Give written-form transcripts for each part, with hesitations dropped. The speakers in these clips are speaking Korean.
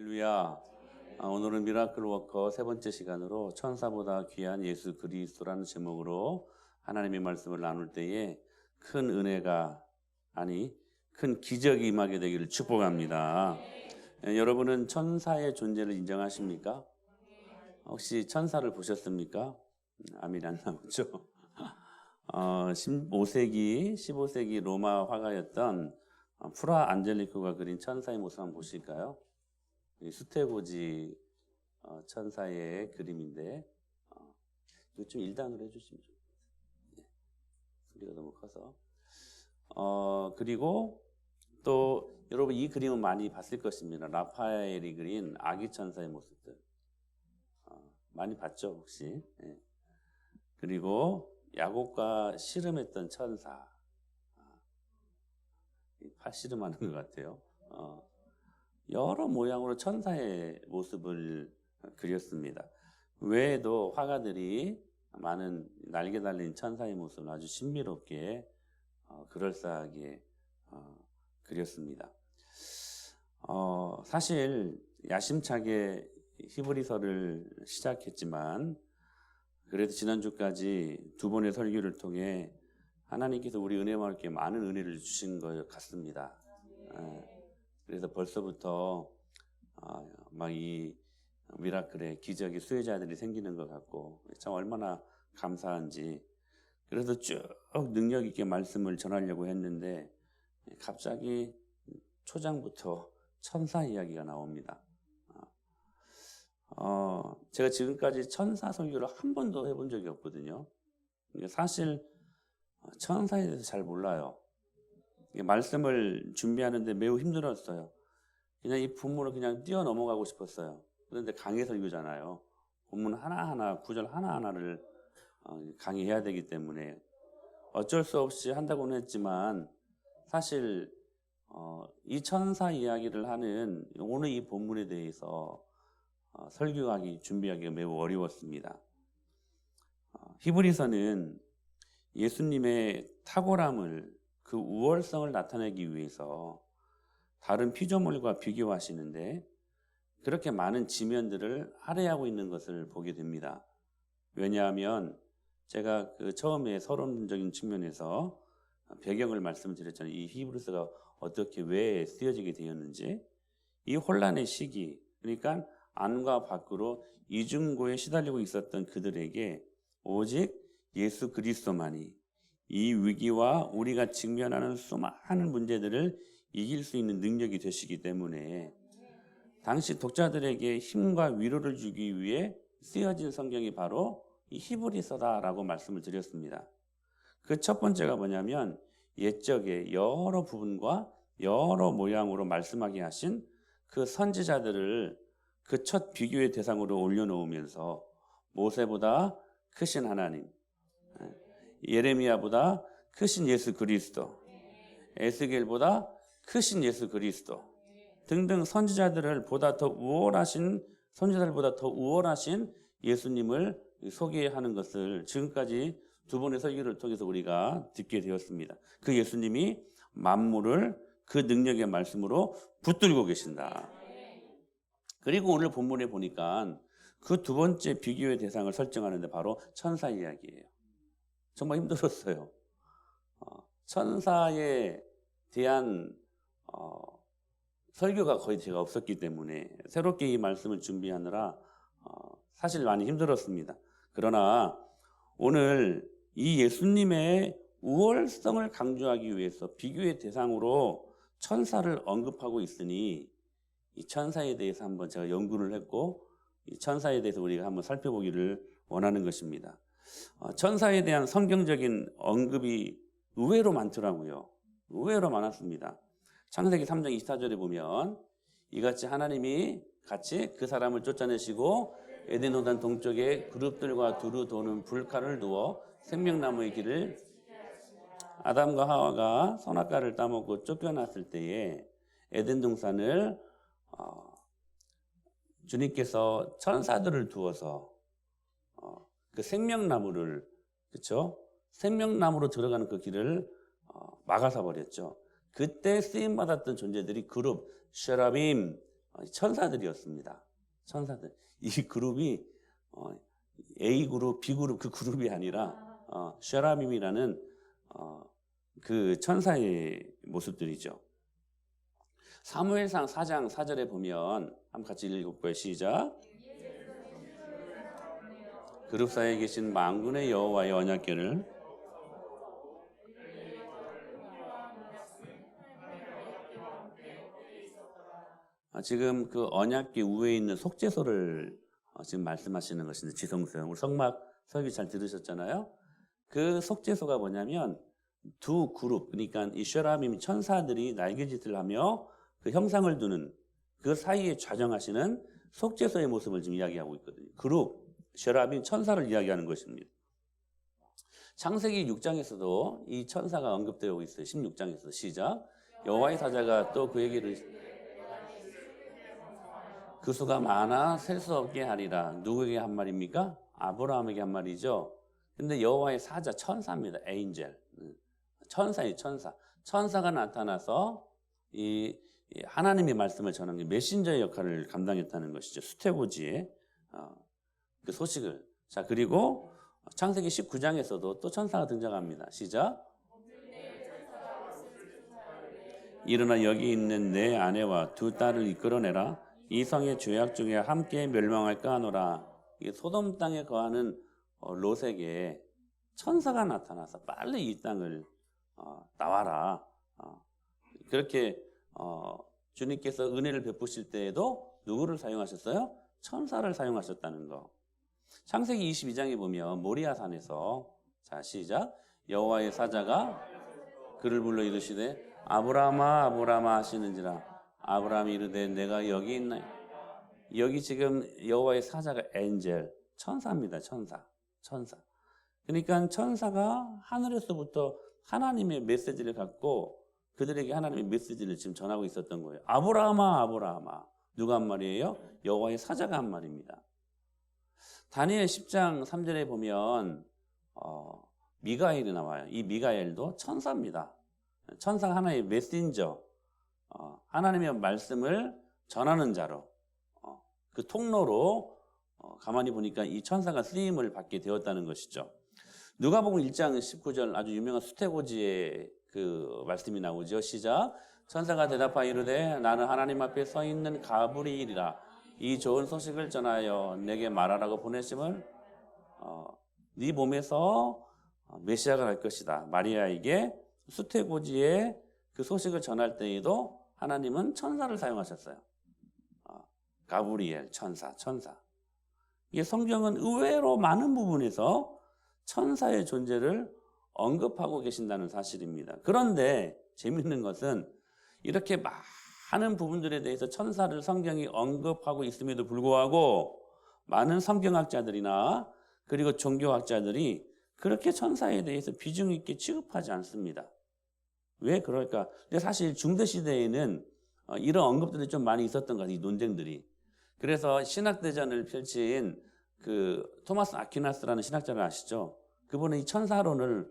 할렐루야. 오늘은 미라클 워커 세 번째 시간으로 천사보다 귀한 예수 그리스도라는 제목으로 하나님의 말씀을 나눌 때에 큰 은혜가 큰 기적이 임하게 되기를 축복합니다. 여러분은 천사의 존재를 인정하십니까? 혹시 천사를 보셨습니까? 아멘 안 나오죠? 15세기 로마 화가였던 프라 안젤리코가 그린 천사의 모습 한번 보실까요? 수테고지 천사의 그림인데 이거 좀 1단으로 해주시면 좋겠어요. 소리가 너무 커서. 그리고 또 여러분 이 그림은 많이 봤을 것입니다. 라파엘이 그린 아기 천사의 모습들 많이 봤죠 혹시? 네. 그리고 야곱과 씨름했던 천사 팔씨름하는 것 같아요. 여러 모양으로 천사의 모습을 그렸습니다. 외에도 화가들이 많은 날개 달린 천사의 모습을 아주 신비롭게 그럴싸하게 그렸습니다. 사실 야심차게 히브리서를 시작했지만 그래도 지난주까지 두 번의 설교를 통해 하나님께서 우리 은혜와 함께 많은 은혜를 주신 것 같습니다. 그래서 벌써부터 막 이 미라클의 기적의 수혜자들이 생기는 것 같고 참 얼마나 감사한지 그래서 쭉 능력 있게 말씀을 전하려고 했는데 갑자기 초장부터 천사 이야기가 나옵니다. 제가 지금까지 천사 설교를 한 번도 해본 적이 없거든요. 사실 천사에 대해서 잘 몰라요. 말씀을 준비하는데 매우 힘들었어요. 그냥 이 본문을 그냥 뛰어 넘어가고 싶었어요. 그런데 강의 설교잖아요. 본문 하나하나, 구절 하나하나를 강의해야 되기 때문에 어쩔 수 없이 한다고는 했지만 사실 이 천사 이야기를 하는 오늘 이 본문에 대해서 준비하기가 매우 어려웠습니다. 히브리서는 예수님의 탁월함을 그 우월성을 나타내기 위해서 다른 피조물과 비교하시는데 그렇게 많은 지면들을 할애하고 있는 것을 보게 됩니다. 왜냐하면 제가 처음에 서론적인 측면에서 배경을 말씀드렸잖아요. 이 히브리서가 어떻게 왜 쓰여지게 되었는지 이 혼란의 시기 그러니까 안과 밖으로 이중고에 시달리고 있었던 그들에게 오직 예수 그리스도만이 이 위기와 우리가 직면하는 수많은 문제들을 이길 수 있는 능력이 되시기 때문에 당시 독자들에게 힘과 위로를 주기 위해 쓰여진 성경이 바로 이 히브리서다라고 말씀을 드렸습니다. 그 첫 번째가 뭐냐면 옛적의 여러 부분과 여러 모양으로 말씀하게 하신 그 선지자들을 그 첫 비교의 대상으로 올려놓으면서 모세보다 크신 하나님, 예레미야보다 크신 예수 그리스도, 에스겔보다 크신 예수 그리스도 등등 선지자들보다 더 우월하신 예수님을 소개하는 것을 지금까지 두 번의 설교를 통해서 우리가 듣게 되었습니다. 그 예수님이 만물을 그 능력의 말씀으로 붙들고 계신다. 그리고 오늘 본문에 보니까 그 두 번째 비교의 대상을 설정하는데 바로 천사 이야기예요. 정말 힘들었어요. 천사에 대한 설교가 거의 제가 없었기 때문에 새롭게 이 말씀을 준비하느라 사실 많이 힘들었습니다. 그러나 오늘 이 예수님의 우월성을 강조하기 위해서 비교의 대상으로 천사를 언급하고 있으니 이 천사에 대해서 한번 제가 연구를 했고 이 천사에 대해서 우리가 한번 살펴보기를 원하는 것입니다. 천사에 대한 성경적인 언급이 의외로 많더라고요. 의외로 많았습니다. 창세기 3장 24절에 보면 이같이 하나님이 같이 그 사람을 쫓아내시고 에덴 동산 동쪽에 그룹들과 두루 도는 불칼을 두어 생명나무의 길을 아담과 하와가 선악과를 따먹고 쫓겨났을 때에 에덴 동산을 주님께서 천사들을 두어서 그 생명나무를 그렇죠? 생명나무로 들어가는 그 길을 막아서 버렸죠. 그때 쓰임 받았던 존재들이 그룹, 쉐라빔, 천사들이었습니다. 천사들. 이 그룹이 A 그룹, B 그룹 그 그룹이 아니라 쉐라밈이라는 그 천사의 모습들이죠. 사무엘상 4장 4절에 보면 한번 같이 읽어볼까요? 시작. 그룹 사이에 계신 만군의 여호와의 언약궤를 지금 그 언약궤 위에 있는 속죄소를 지금 말씀하시는 것인데, 지성소요. 우리 성막 설교 잘 들으셨잖아요. 그 속죄소가 뭐냐면 두 그룹, 그러니까 이 쉐라밈 천사들이 날개짓을 하며 그 형상을 두는 그 사이에 좌정하시는 속죄소의 모습을 지금 이야기하고 있거든요. 그룹, 쉐라빔 천사를 이야기하는 것입니다. 창세기 6장에서도 이 천사가 언급되고 있어요. 16장에서 시작. 여호와의 사자가 또 그에게를 그 수가 많아 셀 수 없게 하리라. 누구에게 한 말입니까? 아브라함에게 한 말이죠. 근데 여호와의 사자 천사입니다. 에인젤. 천사예요, 천사. 천사가 나타나서 이 하나님의 말씀을 전하는 메신저의 역할을 감당했다는 것이죠. 수태고지의 그 소식을. 자, 그리고 창세기 19장에서도 또 천사가 등장합니다. 시작. 일어나 여기 있는 내 아내와 두 딸을 이끌어내라. 이 성의 죄악 중에 함께 멸망할까 하노라. 이 소돔 땅에 거하는 롯에게 천사가 나타나서 빨리 이 땅을 나와라. 그렇게 주님께서 은혜를 베푸실 때에도 누구를 사용하셨어요? 천사를 사용하셨다는 거. 창세기 22장에 보면 모리아산에서, 자 시작. 여호와의 사자가 그를 불러 이르시되 아브라함아 아브라함아 하시는지라. 아브라함이 이르되 내가 여기 있나. 여기 지금 여호와의 사자가 엔젤, 천사입니다. 천사. 그러니까 천사가 하늘에서부터 하나님의 메시지를 갖고 그들에게 하나님의 메시지를 지금 전하고 있었던 거예요. 아브라함아 아브라함아. 누가 한 말이에요? 여호와의 사자가 한 말입니다. 다니엘 10장 3절에 보면 미가엘이 나와요. 이 미가엘도 천사입니다. 천사가 하나의 메신저, 하나님의 말씀을 전하는 자로, 그 통로로 가만히 보니까 이 천사가 쓰임을 받게 되었다는 것이죠. 누가복음 1장 19절 아주 유명한 수태고지의 그 말씀이 나오죠. 시작. 천사가 대답하여 이르되 나는 하나님 앞에 서 있는 가브리엘이라. 이 좋은 소식을 전하여 내게 말하라고 보내심을 네 몸에서 메시아가 날 것이다. 마리아에게 수태고지의 그 소식을 전할 때에도 하나님은 천사를 사용하셨어요. 가브리엘 천사. 이게 성경은 의외로 많은 부분에서 천사의 존재를 언급하고 계신다는 사실입니다. 그런데 재밌는 것은 이렇게 많은 부분들에 대해서 천사를 성경이 언급하고 있음에도 불구하고 많은 성경학자들이나 그리고 종교학자들이 그렇게 천사에 대해서 비중 있게 취급하지 않습니다. 왜 그럴까? 근데 사실 중세시대에는 이런 언급들이 좀 많이 있었던 것 같아요. 이 논쟁들이. 그래서 신학대전을 펼친 그 토마스 아퀴나스라는 신학자를 아시죠? 그분은 이 천사론을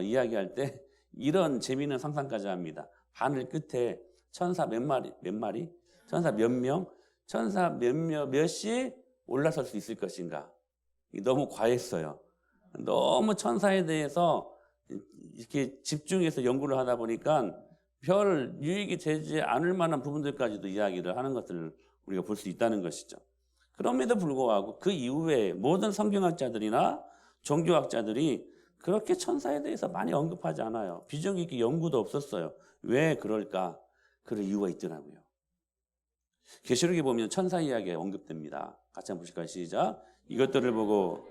이야기할 때 이런 재미있는 상상까지 합니다. 하늘 끝에 천사 몇 마리? 천사 몇 명? 천사 몇이 올라설 수 있을 것인가? 너무 과했어요. 너무 천사에 대해서 이렇게 집중해서 연구를 하다 보니까 별 유익이 되지 않을 만한 부분들까지도 이야기를 하는 것들을 우리가 볼 수 있다는 것이죠. 그럼에도 불구하고 그 이후에 모든 성경학자들이나 종교학자들이 그렇게 천사에 대해서 많이 언급하지 않아요. 비중 있게 연구도 없었어요. 왜 그럴까? 그럴 이유가 있더라고요. 계시록에 보면 천사 이야기가 언급됩니다. 같이 한번 보실까요? 시작. 이것들을 보고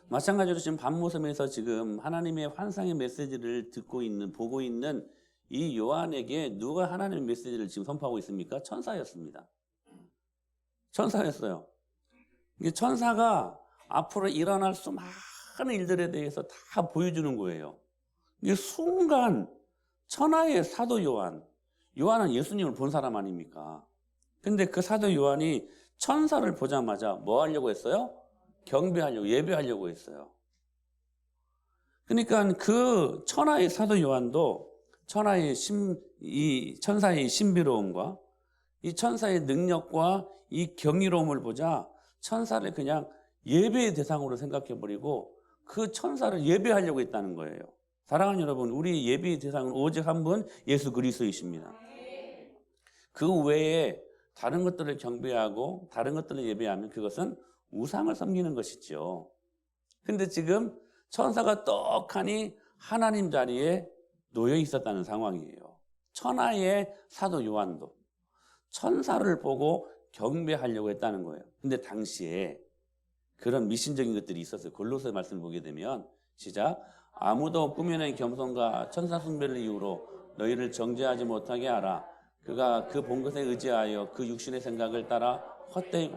마찬가지로 지금 밤모섬에서 지금 하나님의 환상의 메시지를 보고 있는 이 요한에게 누가 하나님의 메시지를 지금 선포하고 있습니까? 천사였습니다. 천사였어요. 이게 천사가 앞으로 일어날 수많은 일들에 대해서 다 보여주는 거예요. 이게 순간 천하의 사도 요한은 예수님을 본 사람 아닙니까? 근데 그 사도 요한이 천사를 보자마자 뭐 하려고 했어요? 경배하려고, 예배하려고 했어요. 그러니까 그 천하의 사도 요한도 이 천사의 신비로움과 이 천사의 능력과 이 경이로움을 보자 천사를 그냥 예배의 대상으로 생각해버리고 그 천사를 예배하려고 했다는 거예요. 사랑하는 여러분, 우리 예배의 대상은 오직 한 분 예수 그리스도이십니다. 그 외에 다른 것들을 경배하고 다른 것들을 예배하면 그것은 우상을 섬기는 것이죠. 근데 지금 천사가 떡하니 하나님 자리에 놓여 있었다는 상황이에요. 천하의 사도 요한도 천사를 보고 경배하려고 했다는 거예요. 근데 당시에 그런 미신적인 것들이 있었어요. 골로새 말씀을 보게 되면 시작. 아무도 꾸며낸 겸손과 천사 숭배를 이유로 너희를 정죄하지 못하게 하라. 그가 그 본 것에 의지하여 그 육신의 생각을 따라 헛되이.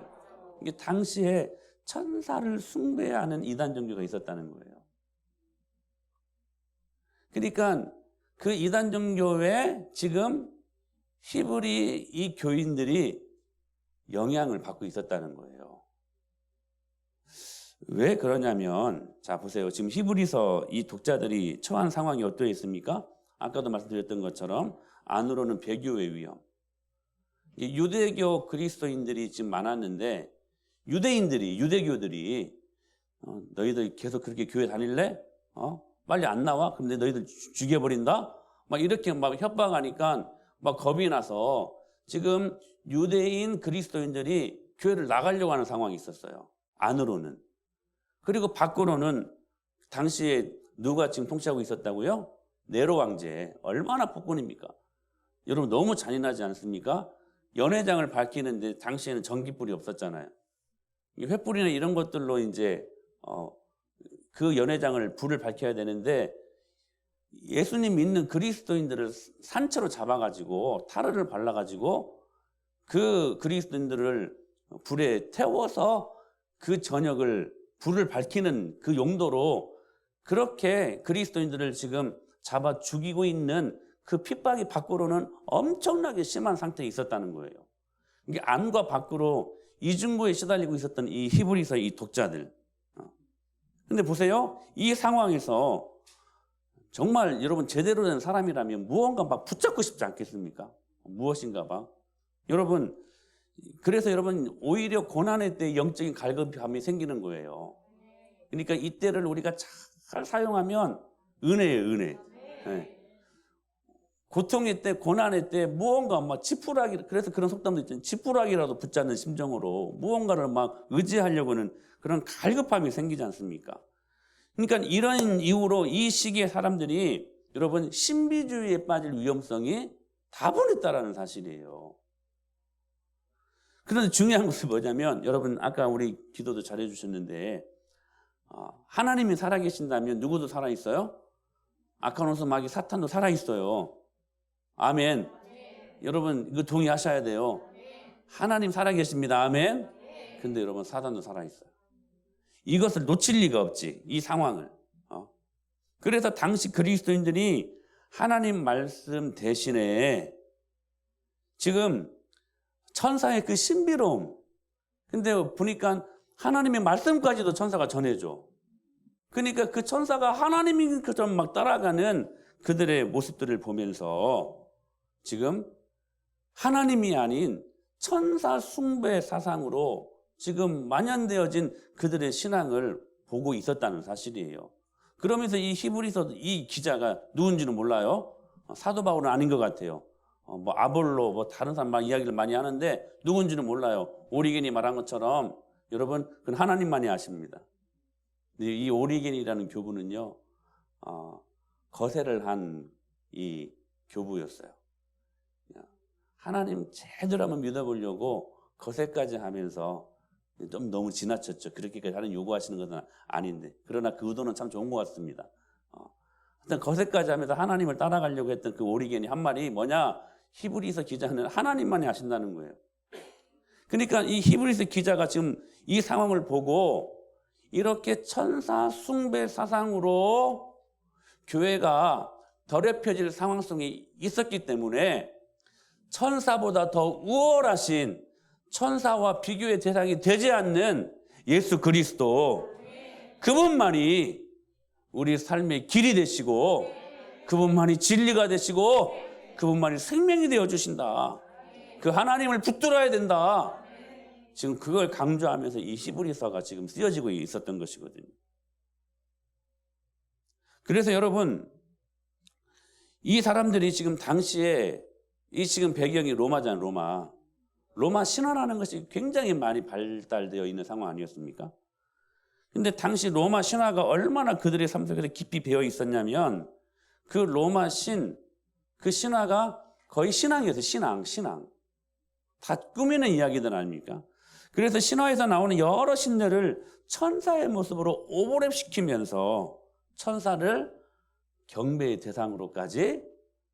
이게 당시에 천사를 숭배하는 이단 종교가 있었다는 거예요. 그러니까 그 이단 종교에 지금 히브리 이 교인들이 영향을 받고 있었다는 거예요. 왜 그러냐면, 자 보세요. 지금 히브리서 이 독자들이 처한 상황이 어떠해 있습니까? 아까도 말씀드렸던 것처럼 안으로는 배교의 위험. 유대교 그리스도인들이 지금 많았는데 유대교들이 너희들 계속 그렇게 교회 다닐래? 빨리 안 나와? 그럼 너희들 죽여버린다? 막 이렇게 막 협박하니까 막 겁이 나서 지금 유대인 그리스도인들이 교회를 나가려고 하는 상황이 있었어요. 안으로는. 그리고 밖으로는 당시에 누가 지금 통치하고 있었다고요? 네로 왕제. 얼마나 폭군입니까? 여러분 너무 잔인하지 않습니까? 연회장을 밝히는데 당시에는 전기불이 없었잖아요. 횃불이나 이런 것들로 이제 그 연회장을 불을 밝혀야 되는데 예수님 믿는 그리스도인들을 산채로 잡아가지고 타르를 발라가지고 그 그리스도인들을 불에 태워서 그 저녁을 불을 밝히는 그 용도로 그렇게 그리스도인들을 지금 잡아 죽이고 있는 그 핍박이 밖으로는 엄청나게 심한 상태에 있었다는 거예요. 이게 안과 밖으로 이중고에 시달리고 있었던 이 히브리서 이 독자들. 근데 보세요. 이 상황에서 정말 여러분 제대로 된 사람이라면 무언가 막 붙잡고 싶지 않겠습니까? 무엇인가 봐. 여러분, 그래서 여러분 오히려 고난의 때 영적인 갈급함이 생기는 거예요. 그러니까 이때를 우리가 잘 사용하면 은혜예요, 은혜. 네. 고통의 때, 고난의 때 무언가 막 지푸라기, 그래서 그런 속담도 있잖아요. 지푸라기라도 붙잡는 심정으로 무언가를 막 의지하려고 하는 그런 갈급함이 생기지 않습니까? 그러니까 이런 이유로 이 시기의 사람들이 여러분 신비주의에 빠질 위험성이 다분했다라는 사실이에요. 그런데 중요한 것은 뭐냐면 여러분 아까 우리 기도도 잘해 주셨는데 하나님이 살아계신다면 누구도 살아있어요? 아카노스 마귀 사탄도 살아있어요. 아멘. 여러분 이거 동의하셔야 돼요. 하나님 살아계십니다. 아멘. 근데 여러분 사탄도 살아있어요. 이것을 놓칠 리가 없지. 이 상황을. 그래서 당시 그리스도인들이 하나님 말씀 대신에 지금 천사의 그 신비로움. 근데 보니까 하나님의 말씀까지도 천사가 전해줘. 그러니까 그 천사가 하나님인 것처럼 막 따라가는 그들의 모습들을 보면서 지금 하나님이 아닌 천사 숭배 사상으로 지금 만연되어진 그들의 신앙을 보고 있었다는 사실이에요. 그러면서 이 히브리서 이 기자가 누군지는 몰라요. 사도 바울은 아닌 것 같아요. 뭐 아볼로 뭐 다른 사람 막 이야기를 많이 하는데 누군지는 몰라요. 오리겐이 말한 것처럼 여러분 그건 하나님만이 아십니다. 이 오리겐이라는 교부는요 거세를 한 이 교부였어요. 하나님 제대로 한번 믿어보려고 거세까지 하면서 좀 너무 지나쳤죠. 그렇게까지 하는 요구하시는 것은 아닌데 그러나 그 의도는 참 좋은 것 같습니다. 일단 거세까지 하면서 하나님을 따라가려고 했던 그 오리겐이 한 말이 뭐냐? 히브리서 기자는 하나님만이 아신다는 거예요. 그러니까 이 히브리서 기자가 지금 이 상황을 보고 이렇게 천사 숭배 사상으로 교회가 더럽혀질 상황 속에 있었기 때문에 천사보다 더 우월하신 천사와 비교의 대상이 되지 않는 예수 그리스도 그분만이 우리 삶의 길이 되시고 그분만이 진리가 되시고 그분만이 생명이 되어주신다. 그 하나님을 붙들어야 된다. 지금 그걸 강조하면서 이 히브리서가 지금 쓰여지고 있었던 것이거든요. 그래서 여러분, 이 사람들이 지금 당시에 이 지금 배경이 로마잖아요. 로마 신화라는 것이 굉장히 많이 발달되어 있는 상황 아니었습니까? 근데 당시 로마 신화가 얼마나 그들의 삶 속에서 깊이 배어 있었냐면 그 로마 그 신화가 거의 신앙이었어요. 신앙. 다 꾸미는 이야기들 아닙니까? 그래서 신화에서 나오는 여러 신들을 천사의 모습으로 오버랩시키면서 천사를 경배의 대상으로까지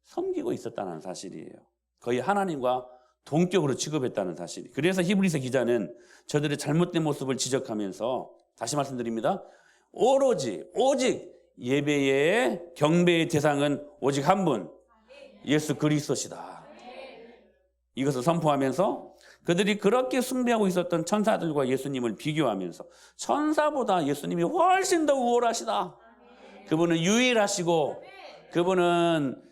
섬기고 있었다는 사실이에요. 거의 하나님과 동격으로 취급했다는 사실. 그래서 히브리서 기자는 저들의 잘못된 모습을 지적하면서 다시 말씀드립니다. 오직 예배의 경배의 대상은 오직 한 분, 예수 그리스도시다. 이것을 선포하면서 그들이 그렇게 숭배하고 있었던 천사들과 예수님을 비교하면서 천사보다 예수님이 훨씬 더 우월하시다. 그분은 유일하시고 그분은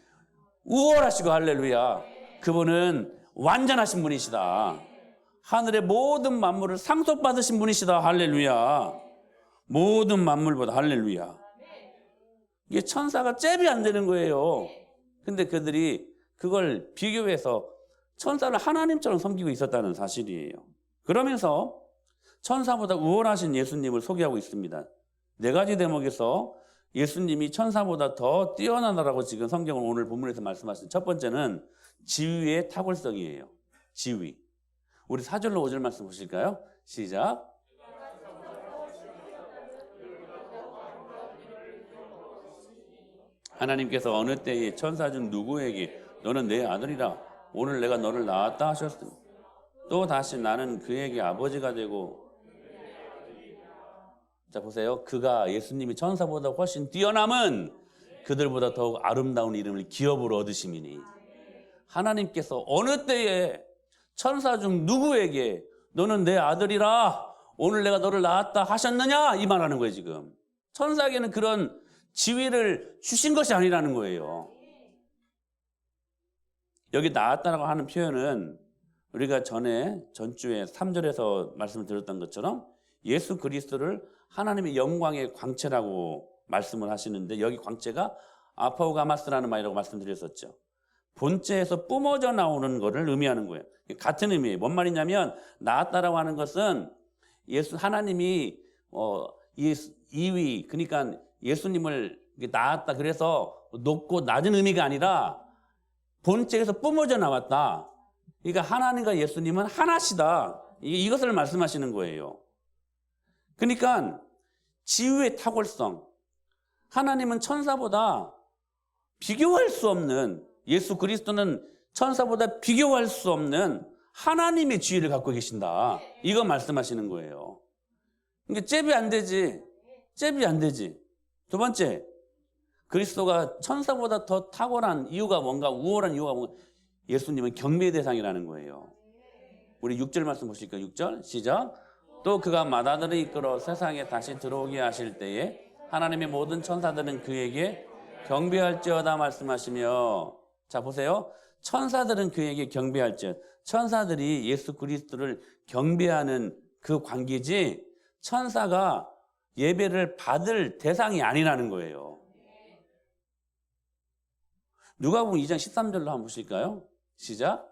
우월하시고 할렐루야. 그분은 완전하신 분이시다. 하늘의 모든 만물을 상속받으신 분이시다. 할렐루야. 모든 만물보다 할렐루야. 이게 천사가 잽이 안 되는 거예요. 근데 그들이 그걸 비교해서 천사를 하나님처럼 섬기고 있었다는 사실이에요. 그러면서 천사보다 우월하신 예수님을 소개하고 있습니다. 4가지 대목에서 예수님이 천사보다 더 뛰어나다라고 지금 성경은 오늘 본문에서 말씀하신 첫 번째는 지위의 탁월성이에요. 지위. 우리 4절로 5절 말씀 보실까요? 시작. 하나님께서 어느 때에 천사 중 누구에게 너는 내 아들이라 오늘 내가 너를 낳았다 하셨으니 또 다시 나는 그에게 아버지가 되고. 자 보세요. 그가 예수님이 천사보다 훨씬 뛰어남은 그들보다 더욱 아름다운 이름을 기업으로 얻으심이니 하나님께서 어느 때에 천사 중 누구에게 너는 내 아들이라 오늘 내가 너를 낳았다 하셨느냐 이 말하는 거예요. 지금 천사에게는 그런 지위를 주신 것이 아니라는 거예요. 여기 낳았다라고 하는 표현은 우리가 전주에 3절에서 말씀을 드렸던 것처럼 예수 그리스도를 하나님의 영광의 광채라고 말씀을 하시는데 여기 광채가 아포가마스라는 말이라고 말씀드렸었죠. 본체에서 뿜어져 나오는 것을 의미하는 거예요. 같은 의미예요. 뭔 말이냐면 낳았다라고 하는 것은 하나님이 이위 그러니까 예수님을 낳았다 그래서 높고 낮은 의미가 아니라 본체에서 뿜어져 나왔다. 그러니까 하나님과 예수님은 하나시다. 이것을 말씀하시는 거예요. 그러니까 지위의 탁월성. 하나님은 천사보다 비교할 수 없는 예수 그리스도는 천사보다 비교할 수 없는 하나님의 지위를 갖고 계신다. 이거 말씀하시는 거예요. 그러니까 잽이 안 되지. 잽이 안 되지. 두 번째, 그리스도가 천사보다 더 탁월한 이유가 뭔가 우월한 이유가 뭔가 예수님은 경배의 대상이라는 거예요. 우리 6절 말씀 보실까요? 6절 시작. 또 그가 맏아들을 이끌어 세상에 다시 들어오게 하실 때에 하나님의 모든 천사들은 그에게 경배할지어다 말씀하시며. 자 보세요. 천사들은 그에게 경배할지어다. 천사들이 예수 그리스도를 경배하는 그 관계지 천사가 예배를 받을 대상이 아니라는 거예요. 누가복음 2장 13절로 한번 보실까요? 시작.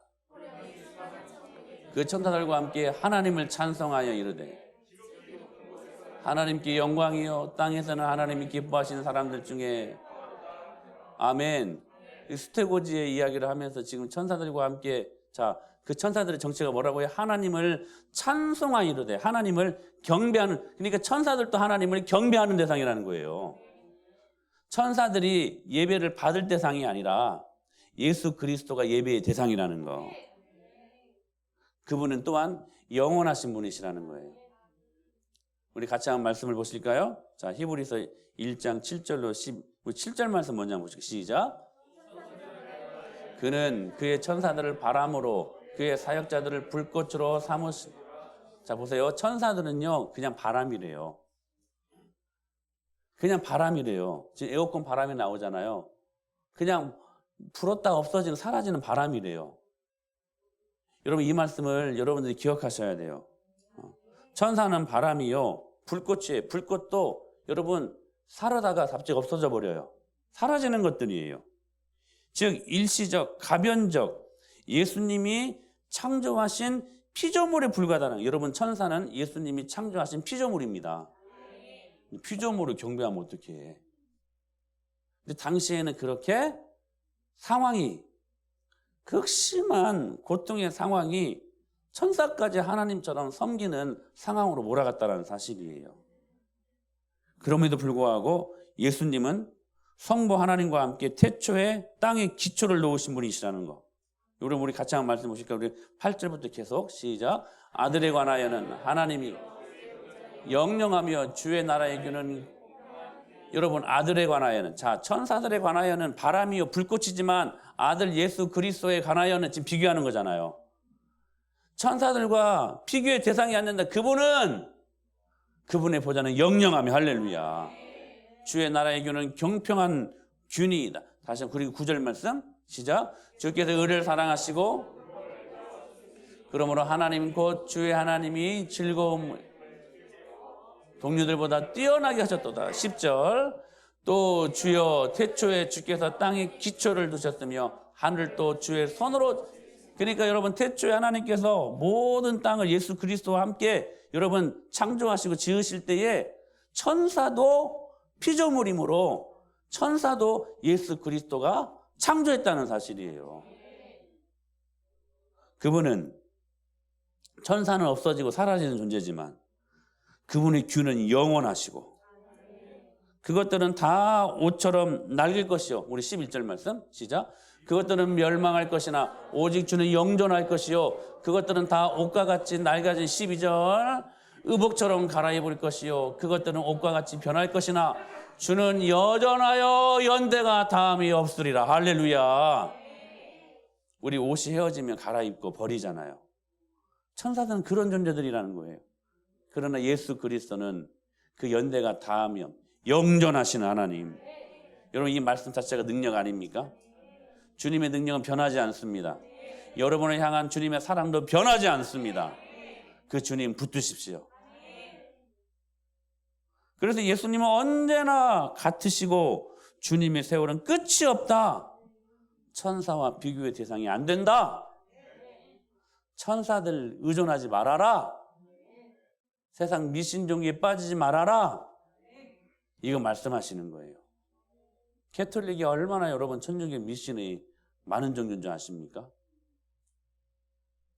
그 천사들과 함께 하나님을 찬송하여 이르되 하나님께 영광이요 땅에서는 하나님이 기뻐하시는 사람들 중에 아멘. 스테고지의 이야기를 하면서 지금 천사들과 함께 그 천사들의 정체가 뭐라고 해요? 하나님을 찬송하여 이르되 하나님을 경배하는, 그러니까 천사들도 하나님을 경배하는 대상이라는 거예요. 천사들이 예배를 받을 대상이 아니라 예수 그리스도가 예배의 대상이라는 거. 그분은 또한 영원하신 분이시라는 거예요. 우리 같이 한번 말씀을 보실까요? 자, 히브리서 1장 7절로 7절 말씀 먼저 한번 보실까요? 시작. 그는 그의 천사들을 바람으로 그의 사역자들을 불꽃으로 삼으시. 자 보세요. 천사들은요 그냥 바람이래요. 그냥 바람이래요. 지금 에어컨 바람이 나오잖아요. 그냥 불었다가 없어지는, 사라지는 바람이래요. 여러분, 이 말씀을 여러분들이 기억하셔야 돼요. 천사는 바람이요, 불꽃이에요. 불꽃도 여러분 사르다가 갑자기 없어져 버려요. 사라지는 것들이에요. 즉 일시적, 가변적, 예수님이 창조하신 피조물에 불과하다는, 여러분 천사는 예수님이 창조하신 피조물입니다. 피조물을 경배하면 어떻게 해? 근데 당시에는 그렇게 상황이, 극심한 고통의 상황이 천사까지 하나님처럼 섬기는 상황으로 몰아갔다는 사실이에요. 그럼에도 불구하고 예수님은 성부 하나님과 함께 태초에 땅에 기초를 놓으신 분이시라는 거. 여러분 우리 같이 한번 말씀 보실까요? 우리 8절부터 계속 시작. 아들에 관하여는 하나님이 영영하며 주의 나라의 규는, 여러분 아들에 관하여는, 자 천사들에 관하여는 바람이요 불꽃이지만 아들 예수 그리스도에 관하여는 지금 비교하는 거잖아요. 천사들과 비교의 대상이 안 된다. 그분의 보좌는 영영하며, 할렐루야. 주의 나라의 규는 경평한 균이다. 다시 한번, 그리고 9절 말씀 시작. 주께서 의를 사랑하시고 그러므로 하나님 곧 주의 하나님이 즐거움 동료들보다 뛰어나게 하셨도다. 10절 또 주여 태초에 주께서 땅에 기초를 두셨으며 하늘도 주의 손으로. 그러니까 여러분 태초에 하나님께서 모든 땅을 예수 그리스도와 함께 여러분 창조하시고 지으실 때에 천사도 피조물이므로 천사도 예수 그리스도가 창조했다는 사실이에요. 그분은, 천사는 없어지고 사라지는 존재지만 그분의 규는 영원하시고 그것들은 다 옷처럼 낡을 것이요. 우리 11절 말씀 시작. 그것들은 멸망할 것이나 오직 주는 영존할 것이요. 그것들은 다 옷과 같이 낡아진 12절 의복처럼 갈아입을 것이요. 그것들은 옷과 같이 변할 것이나 주는 여전하여 연대가 다함이 없으리라. 할렐루야. 우리 옷이 헤어지면 갈아입고 버리잖아요. 천사들은 그런 존재들이라는 거예요. 그러나 예수 그리스도는 그 연대가 다함이 없는 영존하시는 하나님. 여러분 이 말씀 자체가 능력 아닙니까? 주님의 능력은 변하지 않습니다. 여러분을 향한 주님의 사랑도 변하지 않습니다. 그 주님 붙드십시오. 그래서 예수님은 언제나 같으시고 주님의 세월은 끝이 없다. 천사와 비교의 대상이 안 된다. 천사들 의존하지 말아라. 세상 미신 종교에 빠지지 말아라. 이거 말씀하시는 거예요. 캐톨릭이 얼마나 여러분 천주교 미신이 많은 종교인 줄 아십니까?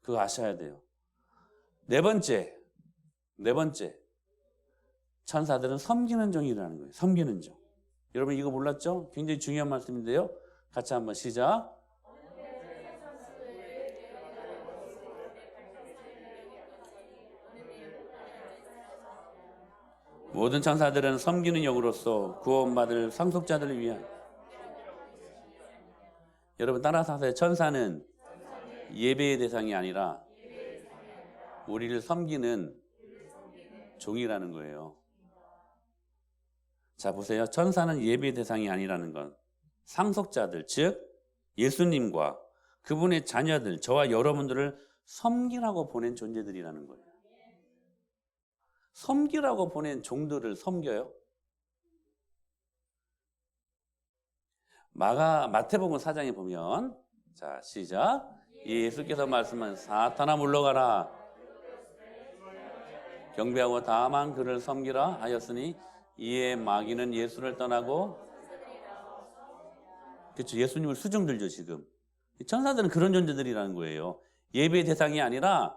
그거 아셔야 돼요. 네 번째, 천사들은 섬기는 종이라는 거예요. 섬기는 종. 여러분 이거 몰랐죠? 굉장히 중요한 말씀인데요. 같이 한번 시작. 모든 천사들은 섬기는 영으로서 구원받을 상속자들을 위한, 여러분 따라서 하세요. 천사는 예배의 대상이 아니라 우리를 섬기는 종이라는 거예요. 자 보세요. 천사는 예배의 대상이 아니라는 건 상속자들, 즉 예수님과 그분의 자녀들, 저와 여러분들을 섬기라고 보낸 존재들이라는 거예요. 섬기라고 보낸 종들을 섬겨요? 마태복음 4장에 보면, 자 시작. 예수께서 말씀한 사탄아 물러가라. 경배하고 다만 그를 섬기라 하였으니 이에 마귀는 예수를 떠나고, 그렇죠. 예수님을 수중 들죠 지금. 천사들은 그런 존재들이라는 거예요. 예배의 대상이 아니라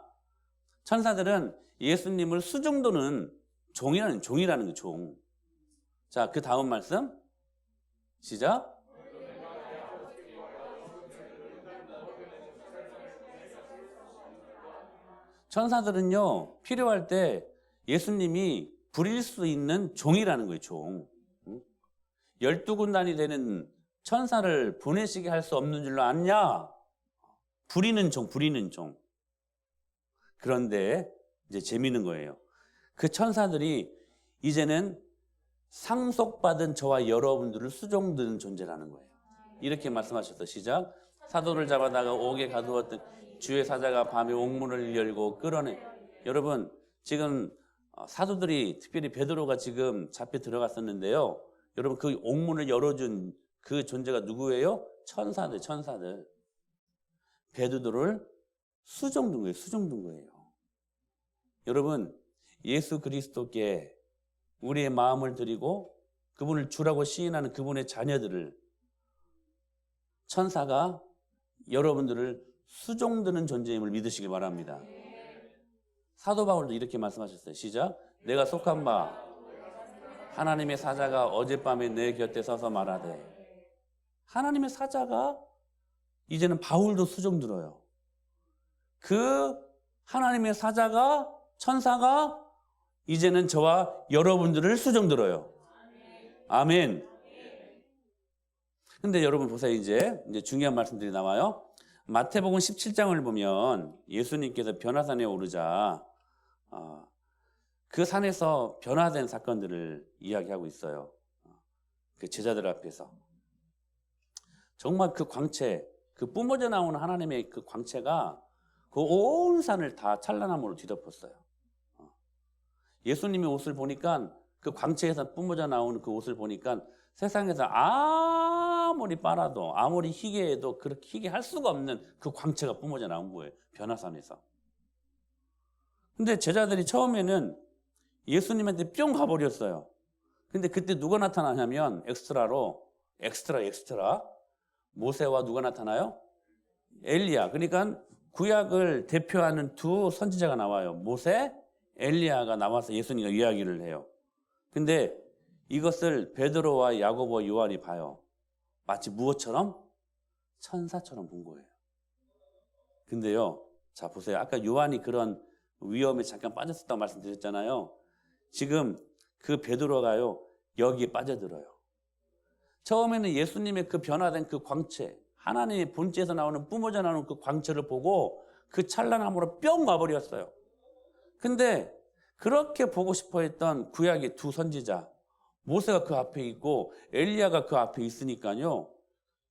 천사들은 예수님을 수중도는 종이라는 거, 종. 자, 그 다음 말씀 시작. 천사들은요 필요할 때 예수님이 부릴 수 있는 종이라는 거예요. 종. 12군단이 되는 천사를 보내시게 할 수 없는 줄로 아냐? 부리는 종. 그런데 이제 재미있는 거예요. 그 천사들이 이제는 상속받은 저와 여러분들을 수종드는 존재라는 거예요. 이렇게 말씀하셨어요. 시작. 사도를 잡아다가 옥에 가두었던 주의 사자가 밤에 옥문을 열고 끌어내. 여러분 지금 사도들이 특별히 베드로가 지금 잡혀 들어갔었는데요. 여러분 그 옥문을 열어준 그 존재가 누구예요? 천사들, 천사들. 베드로를 수종든 거예요. 수종든 거예요. 여러분 예수 그리스도께 우리의 마음을 드리고 그분을 주라고 시인하는 그분의 자녀들을 천사가 여러분들을 수종드는 존재임을 믿으시기 바랍니다. 사도 바울도 이렇게 말씀하셨어요. 시작. 내가 속한 바 하나님의 사자가 어젯밤에 내 곁에 서서 말하되. 하나님의 사자가 이제는 바울도 수종들어요. 그 하나님의 사자가 천사가 이제는 저와 여러분들을 수종들어요. 아멘. 근데 여러분 보세요. 이제 중요한 말씀들이 나와요. 마태복음 17장을 보면 예수님께서 변화산에 오르자 그 산에서 변화된 사건들을 이야기하고 있어요. 그 제자들 앞에서. 정말 그 광채, 그 뿜어져 나오는 하나님의 그 광채가 그 온 산을 다 찬란함으로 뒤덮었어요. 예수님의 옷을 보니까 그 광채에서 뿜어져 나오는 그 옷을 보니까 세상에서 아무리 빨아도 아무리 희게 해도 그렇게 희게 할 수가 없는 그 광채가 뿜어져 나온 거예요. 변화산에서. 근데 제자들이 처음에는 예수님한테 뿅 가버렸어요. 근데 그때 누가 나타나냐면 엑스트라 모세와 누가 나타나요? 엘리야. 그러니까 구약을 대표하는 두 선지자가 나와요. 모세, 엘리야가 나와서 예수님과 이야기를 해요. 근데 이것을 베드로와 야고보와 요한이 봐요. 마치 무엇처럼? 천사처럼 본 거예요. 근데요, 자 보세요. 아까 요한이 그런 위험에 잠깐 빠졌었다고 말씀드렸잖아요. 지금 그 베드로가요 여기에 빠져들어요. 처음에는 예수님의 그 변화된 그 광채, 하나님의 본체에서 나오는 뿜어져 나오는 그 광채를 보고 그 찬란함으로 뿅 와버렸어요. 근데 그렇게 보고 싶어 했던 구약의 두 선지자, 모세가 그 앞에 있고 엘리야가 그 앞에 있으니까요,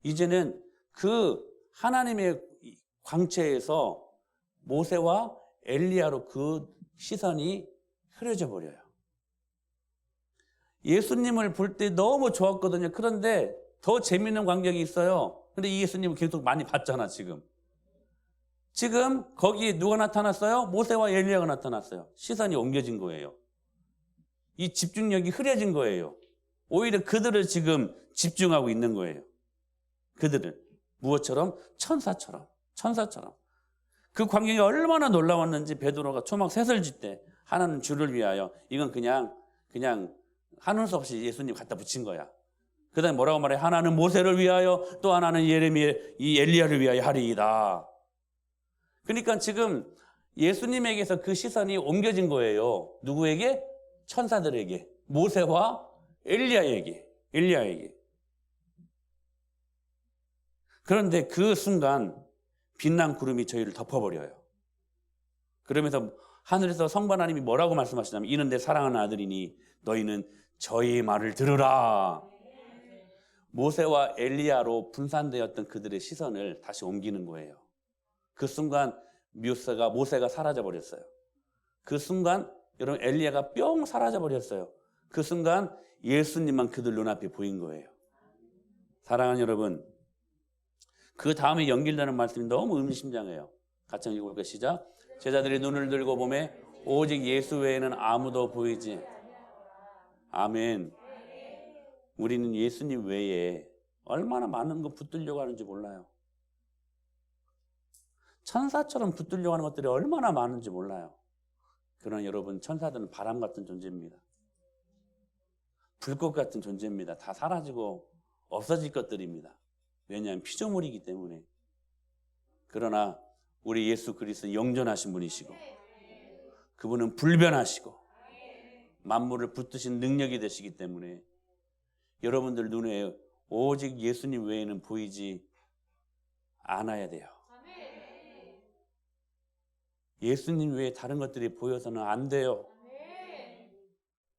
이제는 그 하나님의 광채에서 모세와 엘리야로 그 시선이 흐려져 버려요. 예수님을 볼 때 너무 좋았거든요. 그런데 더 재미있는 광경이 있어요. 근데 이 예수님을 계속 많이 봤잖아, 지금. 지금 거기에 누가 나타났어요? 모세와 엘리야가 나타났어요. 시선이 옮겨진 거예요. 이 집중력이 흐려진 거예요. 오히려 그들을 지금 집중하고 있는 거예요. 그들은 무엇처럼? 천사처럼. 그 광경이 얼마나 놀라웠는지 베드로가 초막 셋을 짓대. 하나는 주를 위하여. 이건 그냥 하는 수 없이 예수님 갖다 붙인 거야. 그 다음에 뭐라고 말해? 하나는 모세를 위하여, 또 하나는 예레미야, 이 엘리야를 위하여 하리이다. 그러니까 지금 예수님에게서 그 시선이 옮겨진 거예요. 누구에게? 천사들에게. 모세와 엘리야에게. 그런데 그 순간 빛난 구름이 저희를 덮어버려요. 그러면서 하늘에서 성부 하나님이 뭐라고 말씀하시냐면, 이는 내 사랑하는 아들이니 너희는 저희 말을 들으라. 모세와 엘리야로 분산되었던 그들의 시선을 다시 옮기는 거예요. 그 순간 모세가 사라져버렸어요. 그 순간 여러분 엘리야가 뿅 사라져버렸어요. 그 순간 예수님만 그들 눈앞에 보인 거예요. 사랑하는 여러분, 그 다음에 연결되는 말씀이 너무 의미심장해요. 같이 읽어볼까요? 시작. 제자들이 눈을 들고 보매 오직 예수 외에는 아무도 보이지. 아멘. 우리는 예수님 외에 얼마나 많은 거 붙들려고 하는지 몰라요. 천사처럼 붙들려고 하는 것들이 얼마나 많은지 몰라요. 그러나 여러분, 천사들은 바람 같은 존재입니다. 불꽃 같은 존재입니다. 다 사라지고 없어질 것들입니다. 왜냐하면 피조물이기 때문에. 그러나 우리 예수 그리스도 영존하신 분이시고 그분은 불변하시고 만물을 붙드신 능력이 되시기 때문에 여러분들 눈에 오직 예수님 외에는 보이지 않아야 돼요. 예수님 외에 다른 것들이 보여서는 안 돼요.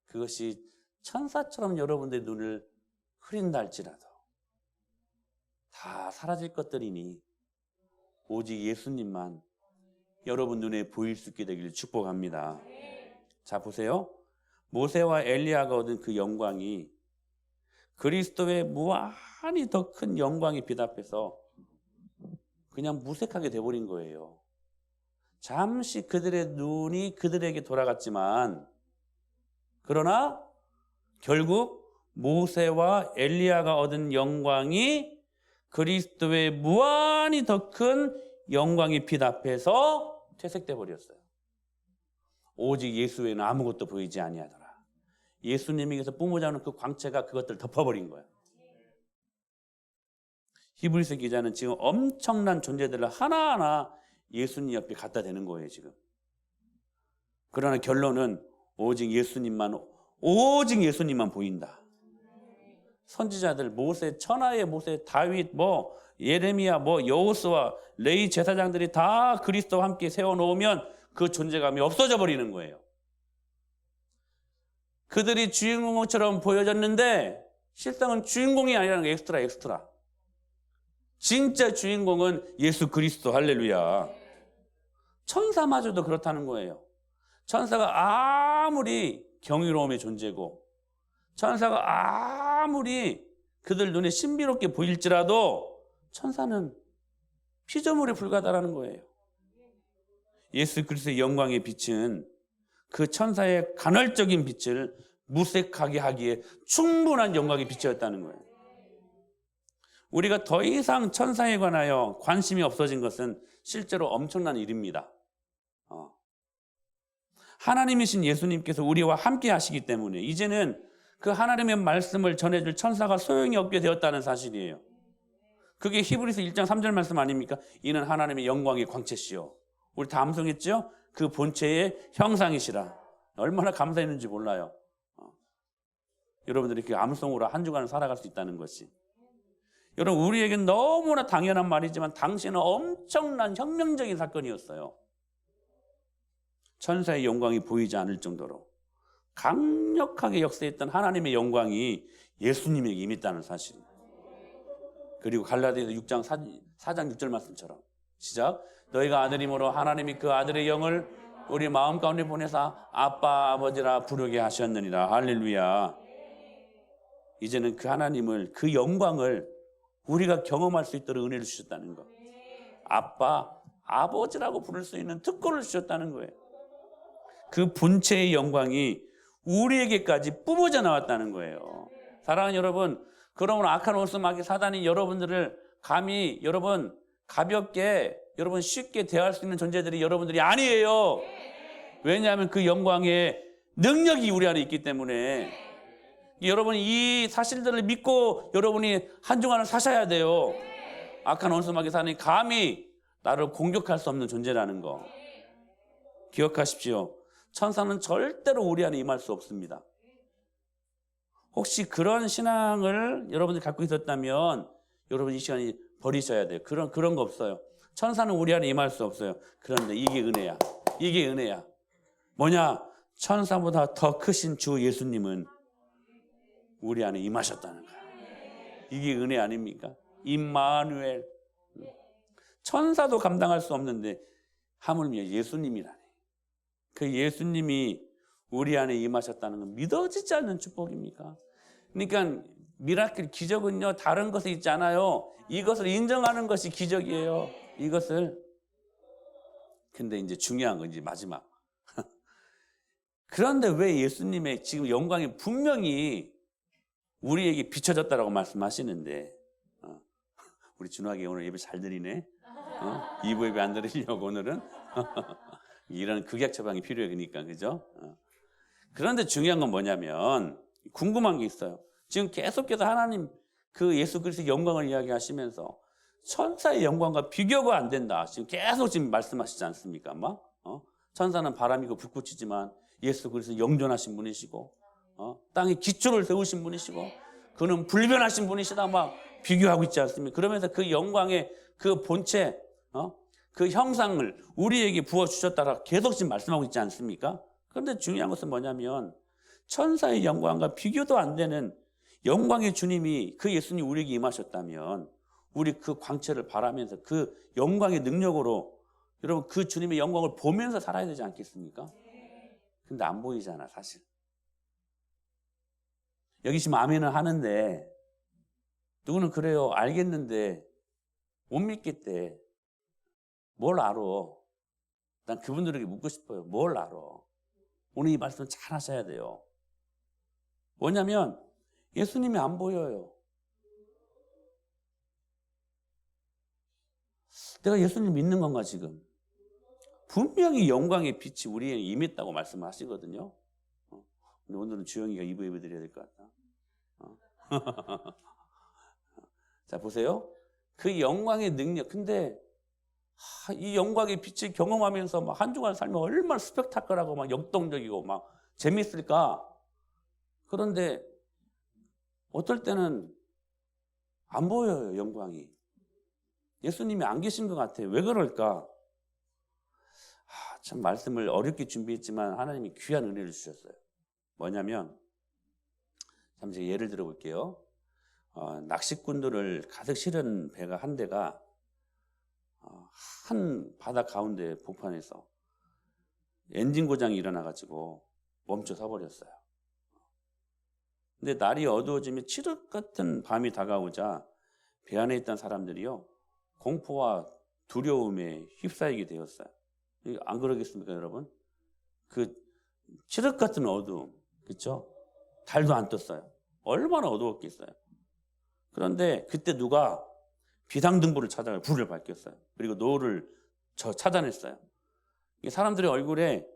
그것이 천사처럼 여러분들의 눈을 흐린다 할지라도 다 사라질 것들이니 오직 예수님만 여러분 눈에 보일 수 있게 되기를 축복합니다. 자, 보세요. 모세와 엘리야가 얻은 그 영광이 그리스도의 무한히 더 큰 영광에 비답해서 그냥 무색하게 돼버린 거예요. 잠시 그들의 눈이 그들에게 돌아갔지만, 그러나 결국 모세와 엘리야가 얻은 영광이 그리스도의 무한히 더 큰 영광에 비답해서 퇴색돼 버렸어요. 오직 예수 외에는 아무것도 보이지 아니하더라. 예수님에게서 뿜어져 나오는 그 광채가 그것들을 덮어버린 거예요. 히브리서 기자는 지금 엄청난 존재들을 하나하나 예수님 옆에 갖다 대는 거예요, 지금. 그러나 결론은 오직 예수님만 보인다. 선지자들, 모세, 천하의 모세, 다윗, 예레미야, 여호수아, 레위 제사장들이 다 그리스도와 함께 세워놓으면 그 존재감이 없어져 버리는 거예요. 그들이 주인공처럼 보여졌는데 실상은 주인공이 아니라는 게 엑스트라. 진짜 주인공은 예수 그리스도. 할렐루야. 천사마저도 그렇다는 거예요. 천사가 아무리 경이로움의 존재고, 천사가 아무리 그들 눈에 신비롭게 보일지라도 천사는 피조물에 불과하다라는 거예요. 예수 그리스도의 영광의 빛은 그 천사의 간헐적인 빛을 무색하게 하기에 충분한 영광의 빛이었다는 거예요. 우리가 더 이상 천사에 관하여 관심이 없어진 것은 실제로 엄청난 일입니다. 하나님이신 예수님께서 우리와 함께 하시기 때문에 이제는 그 하나님의 말씀을 전해줄 천사가 소용이 없게 되었다는 사실이에요. 그게 히브리서 1장 3절 말씀 아닙니까? 이는 하나님의 영광의 광채시요. 우리 다 암송했죠? 그 본체의 형상이시라. 얼마나 감사했는지 몰라요. 여러분들이 그 암송으로 한 주간을 살아갈 수 있다는 것이. 여러분, 우리에겐 너무나 당연한 말이지만 당시에는 엄청난 혁명적인 사건이었어요. 천사의 영광이 보이지 않을 정도로 강력하게 역사했던 하나님의 영광이 예수님에게 임했다는 사실. 그리고 갈라디아서 6장 4장 6절 말씀처럼 시작. 너희가 아들이므로 하나님이 그 아들의 영을 우리 마음 가운데 보내사 아빠 아버지라 부르게 하셨느니라. 할렐루야. 이제는 그 하나님을, 그 영광을 우리가 경험할 수 있도록 은혜를 주셨다는 거. 아빠 아버지라고 부를 수 있는 특권을 주셨다는 거예요. 그 본체의 영광이 우리에게까지 뿜어져 나왔다는 거예요. 사랑하는 여러분, 그러면 악한 원수마귀 사단이 여러분들을 감히 여러분 가볍게 여러분 쉽게 대할 수 있는 존재들이 여러분들이 아니에요. 왜냐하면 그 영광의 능력이 우리 안에 있기 때문에. 여러분 이 사실들을 믿고 여러분이 한 주간을 사셔야 돼요. 악한 원수마귀 사단이 감히 나를 공격할 수 없는 존재라는 거 기억하십시오. 천사는 절대로 우리 안에 임할 수 없습니다. 혹시 그런 신앙을 여러분들이 갖고 있었다면 여러분 이 시간에 버리셔야 돼요. 그런 거 없어요. 천사는 우리 안에 임할 수 없어요. 그런데 이게 은혜야. 이게 은혜야. 뭐냐? 천사보다 더 크신 주 예수님은 우리 안에 임하셨다는 거야. 이게 은혜 아닙니까? 임마누엘. 천사도 감당할 수 없는데 하물며 예수님이라니. 그 예수님이 우리 안에 임하셨다는 건 믿어지지 않는 축복입니까? 그러니까 미라클, 기적은요 다른 것에 있지 않아요. 이것을 인정하는 것이 기적이에요. 이것을. 근데 이제 중요한 건 이제 마지막. 그런데 왜 예수님의 지금 영광이 분명히 우리에게 비춰졌다라고 말씀하시는데, 우리 준하게 오늘 예배 잘 드리네. 2부 예배 안 드리려고 오늘은. 이런 극약 처방이 필요해. 그러니까 그죠? 그런데 중요한 건 뭐냐면 궁금한 게 있어요. 지금 계속해서 하나님 그 예수 그리스도의 영광을 이야기하시면서 천사의 영광과 비교가 안 된다. 지금 말씀하시지 않습니까? 천사는 바람이고 불꽃이지만 예수 그리스도 영존하신 분이시고 땅에 기초를 세우신 분이시고 그는 불변하신 분이시다. 막 비교하고 있지 않습니까? 그러면서 그 영광의 그 본체, 그 형상을 우리에게 부어주셨다라 계속 지금 말씀하고 있지 않습니까? 그런데 중요한 것은 뭐냐면 천사의 영광과 비교도 안 되는 영광의 주님이, 그 예수님이 우리에게 임하셨다면 우리 그 광채를 바라면서 그 영광의 능력으로 여러분 그 주님의 영광을 보면서 살아야 되지 않겠습니까? 근데 안 보이잖아 사실. 여기 지금 아멘은 하는데 누구는 그래요 알겠는데 못 믿겠대. 뭘 알아? 난 그분들에게 묻고 싶어요. 뭘 알아? 오늘 이 말씀 잘 하셔야 돼요. 뭐냐면 예수님이 안 보여요. 내가 예수님 믿는 건가 지금? 분명히 영광의 빛이 우리에게 임했다고 말씀하시거든요. 근데 오늘은 주영이가 예배 드려야 될 것 같다. 자 보세요. 그 영광의 능력. 근데 이 영광의 빛을 경험하면서 막 한 주간 살면 얼마나 스펙타클하고 막 역동적이고 막 재밌을까? 그런데 어떨 때는 안 보여요, 영광이. 예수님이 안 계신 것 같아요. 왜 그럴까? 참 말씀을 어렵게 준비했지만 하나님이 귀한 은혜를 주셨어요. 뭐냐면 참 제가 예를 들어 볼게요. 낚시꾼들을 가득 실은 배가 한 대가 한 바다 가운데 복판에서 엔진 고장이 일어나가지고 멈춰 서 버렸어요. 근데 날이 어두워지면 칠흑 같은 밤이 다가오자 배 안에 있던 사람들이요 공포와 두려움에 휩싸이게 되었어요. 안 그러겠습니까, 여러분? 그 칠흑 같은 어두움, 그렇죠? 달도 안 떴어요. 얼마나 어두웠겠어요. 그런데 그때 누가 비상등불을 찾아가 불을 밝혔어요. 그리고 노를 찾아냈어요. 사람들의 얼굴에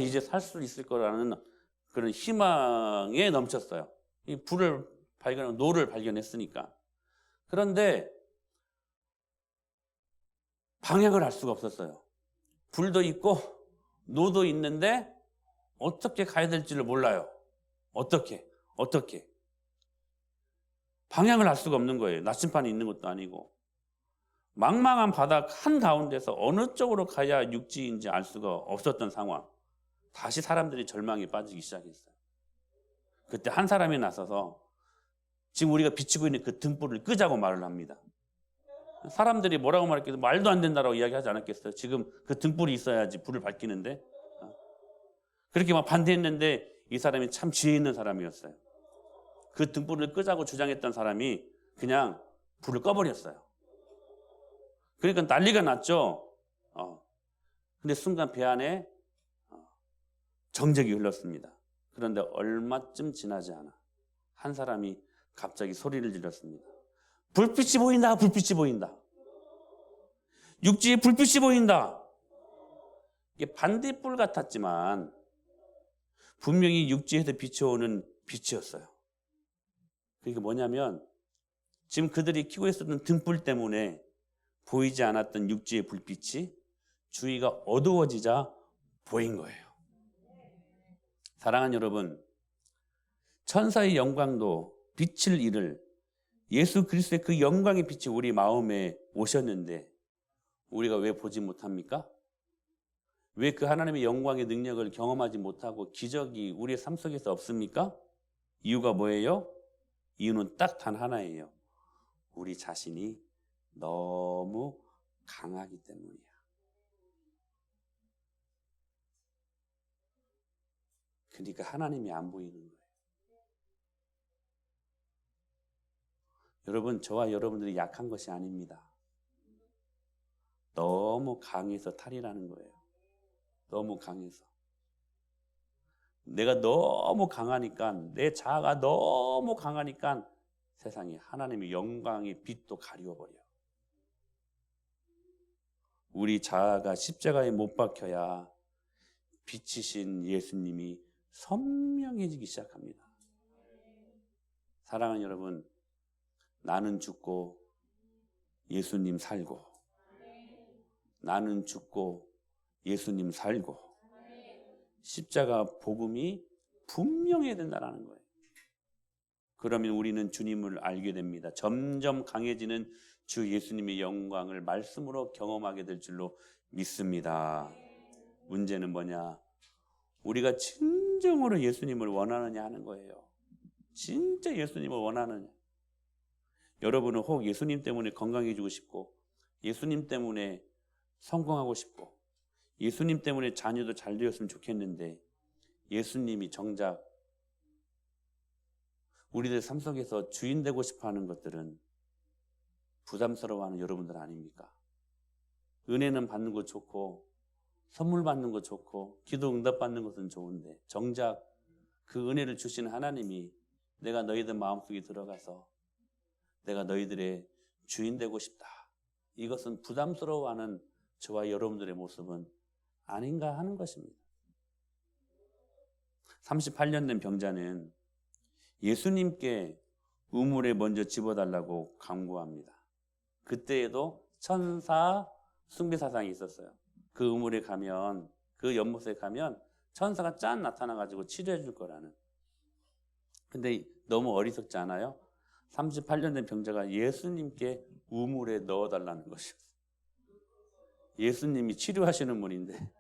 이제 살 수 있을 거라는 그런 희망에 넘쳤어요. 이 불을 발견하고 노를 발견했으니까. 그런데 방향을 알 수가 없었어요. 불도 있고 노도 있는데 어떻게 가야 될지를 몰라요. 어떻게 방향을 알 수가 없는 거예요. 나침반이 있는 것도 아니고 망망한 바다 한가운데서 어느 쪽으로 가야 육지인지 알 수가 없었던 상황. 다시 사람들이 절망에 빠지기 시작했어요. 그때 한 사람이 나서서 지금 우리가 비추고 있는 그 등불을 끄자고 말을 합니다. 사람들이 뭐라고 말했겠어요? 말도 안 된다라고 이야기하지 않았겠어요? 지금 그 등불이 있어야지 불을 밝히는데. 그렇게 막 반대했는데 이 사람이 참 지혜 있는 사람이었어요. 그 등불을 끄자고 주장했던 사람이 그냥 불을 꺼버렸어요. 그러니까 난리가 났죠. 근데 순간 배 안에 정적이 흘렀습니다. 그런데 얼마쯤 지나지 않아 한 사람이 갑자기 소리를 질렀습니다. 불빛이 보인다, 불빛이 보인다. 육지에 불빛이 보인다. 이게 반딧불 같았지만 분명히 육지에서 비춰오는 빛이었어요. 그게 뭐냐면 지금 그들이 켜고 있었던 등불 때문에 보이지 않았던 육지의 불빛이 주위가 어두워지자 보인 거예요. 사랑하는 여러분, 천사의 영광도 빛을 잃을 예수 그리스도의 그 영광의 빛이 우리 마음에 오셨는데 우리가 왜 보지 못합니까? 왜 그 하나님의 영광의 능력을 경험하지 못하고 기적이 우리의 삶 속에서 없습니까? 이유가 뭐예요? 이유는 딱 단 하나예요. 우리 자신이 너무 강하기 때문이야. 그러니까 하나님이 안 보이는 거예요. 여러분, 저와 여러분들이 약한 것이 아닙니다. 너무 강해서 탈이라는 거예요. 너무 강해서. 내가 너무 강하니까, 내 자아가 너무 강하니까 세상에 하나님의 영광의 빛도 가리워버려. 우리 자아가 십자가에 못 박혀야 빛이신 예수님이 선명해지기 시작합니다. 사랑하는 여러분, 나는 죽고 예수님 살고, 나는 죽고 예수님 살고, 십자가 복음이 분명해야 된다는 거예요. 그러면 우리는 주님을 알게 됩니다. 점점 강해지는 주 예수님의 영광을 말씀으로 경험하게 될 줄로 믿습니다. 문제는 뭐냐? 우리가 진정으로 예수님을 원하느냐 하는 거예요. 진짜 예수님을 원하느냐. 여러분은 혹 예수님 때문에 건강해지고 싶고, 예수님 때문에 성공하고 싶고, 예수님 때문에 자녀도 잘 되었으면 좋겠는데, 예수님이 정작 우리들 삶 속에서 주인 되고 싶어 하는 것들은 부담스러워하는 여러분들 아닙니까? 은혜는 받는 거 좋고, 선물 받는 거 좋고, 기도 응답 받는 것은 좋은데, 정작 그 은혜를 주시는 하나님이 내가 너희들 마음속에 들어가서 내가 너희들의 주인 되고 싶다, 이것은 부담스러워하는 저와 여러분들의 모습은 아닌가 하는 것입니다. 38년 된 병자는 예수님께 우물에 먼저 집어달라고 간구합니다. 그때에도 천사 숭배사상이 있었어요. 그 우물에 가면, 그 연못에 가면 천사가 짠 나타나가지고 치료해 줄 거라는. 근데 너무 어리석지 않아요? 38년 된 병자가 예수님께 우물에 넣어달라는 것이었어요. 예수님이 치료하시는 분인데,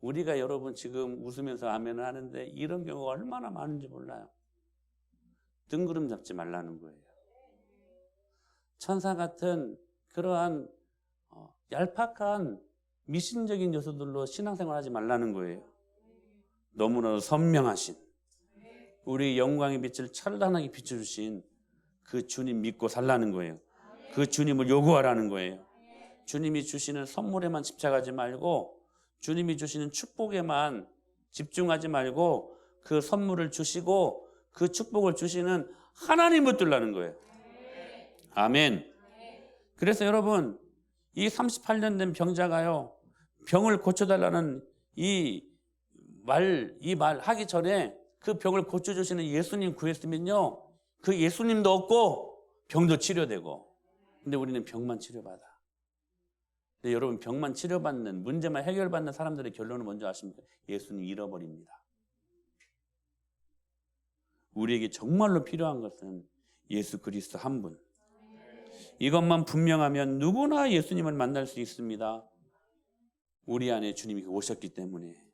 우리가 여러분 지금 웃으면서 아멘을 하는데 이런 경우가 얼마나 많은지 몰라요. 뜬구름 잡지 말라는 거예요. 천사 같은 그러한 얄팍한 미신적인 요소들로 신앙생활하지 말라는 거예요. 너무나도 선명하신, 우리 영광의 빛을 찬란하게 비춰주신 그 주님 믿고 살라는 거예요. 그 주님을 요구하라는 거예요. 주님이 주시는 선물에만 집착하지 말고, 주님이 주시는 축복에만 집중하지 말고, 그 선물을 주시고 그 축복을 주시는 하나님을 붙들라는 거예요. 아멘. 그래서 여러분, 이 38년 된 병자가요, 병을 고쳐달라는 이 말 하기 전에 그 병을 고쳐주시는 예수님 구했으면요, 그 예수님도 없고 병도 치료되고. 근데 우리는 병만 치료받아. 근데 여러분, 병만 치료받는, 문제만 해결받는 사람들의 결론은 뭔지 아십니까? 예수님 잃어버립니다. 우리에게 정말로 필요한 것은 예수 그리스도 한 분. 이것만 분명하면 누구나 예수님을 만날 수 있습니다. 우리 안에 주님이 오셨기 때문에.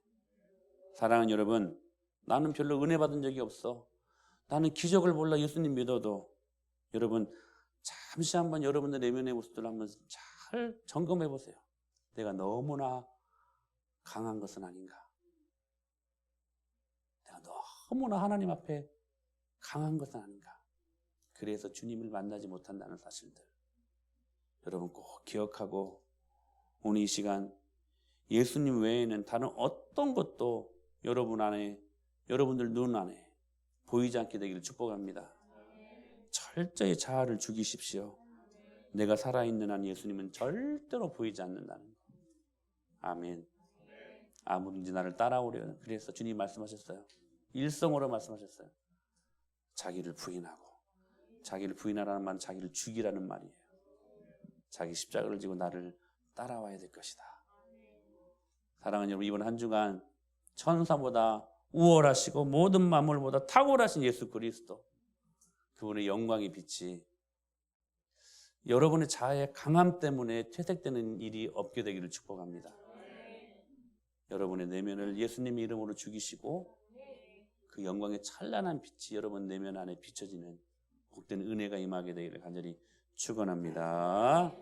사랑하는 여러분, 나는 별로 은혜 받은 적이 없어, 나는 기적을 몰라 예수님 믿어도, 여러분 잠시 한번 여러분들 내면의 모습들을 한번 잘 점검해 보세요. 내가 너무나 강한 것은 아닌가? 내가 너무나 하나님 앞에 강한 것은 아닌가? 그래서 주님을 만나지 못한다는 사실들 여러분 꼭 기억하고, 오늘 이 시간 예수님 외에는 다른 어떤 것도 여러분 안에, 여러분들 눈 안에 보이지 않게 되기를 축복합니다. 철저히 자아를 죽이십시오. 내가 살아있는 한 예수님은 절대로 보이지 않는다는 거. 아멘. 아무든지 나를 따라오려. 그래서 주님 말씀하셨어요. 일성으로 말씀하셨어요. 자기를 부인하고. 자기를 부인하라는 말은 자기를 죽이라는 말이에요. 자기 십자가를 지고 나를 따라와야 될 것이다. 사랑하는 여러분, 이번 한 주간 천사보다 우월하시고 모든 만물보다 탁월하신 예수 그리스도, 그분의 영광의 빛이 여러분의 자아의 강함 때문에 퇴색되는 일이 없게 되기를 축복합니다. 여러분의 내면을 예수님의 이름으로 죽이시고 그 영광의 찬란한 빛이 여러분 내면 안에 비춰지는 복된 은혜가 임하게 되기를 간절히 축원합니다.